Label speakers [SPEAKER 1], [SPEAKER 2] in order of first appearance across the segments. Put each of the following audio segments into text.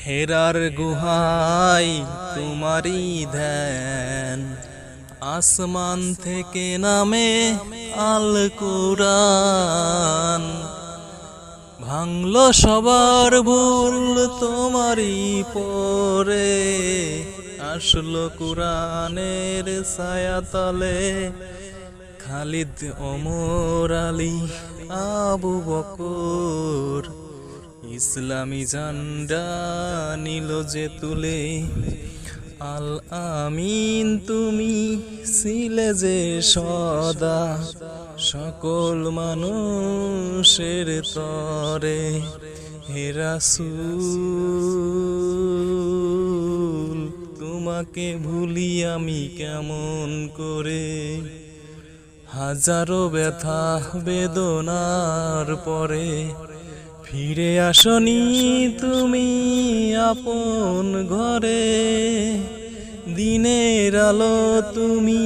[SPEAKER 1] হেরার গুহায় তোমারই ধ্যান, আসমান থেকে নামে আল কুরআন। ভাঙলো সবার ভুল তোমারই পরে, আসলো কুরআনের ছায়াতলে। খালিদ, ওমর, আলী, আবু বকর ইসলামী ঝান্ডা নিল যে তুলে। আল আমিন তুমি ছিলে যে সদা, সকল মানুষের তরে। হে রাসূল তোমাকে ভুলি আমি কেমন করে। হাজারো ব্যথা বেদনার পরে ফিরে আসনি তুমি আপন ঘরে। দিনের আলো তুমি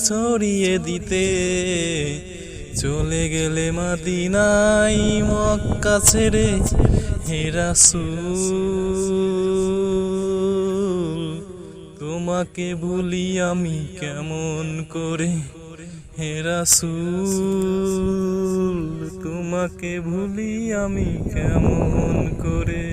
[SPEAKER 1] ছড়িয়ে দিতে, চলে গেলে মদিনায় মক্কা ছেড়ে। হে রাসূল তোমাকে ভুলি আমি কেমন করে। হে রাসূল তোমাকে ভুলি আমি কেমন করে।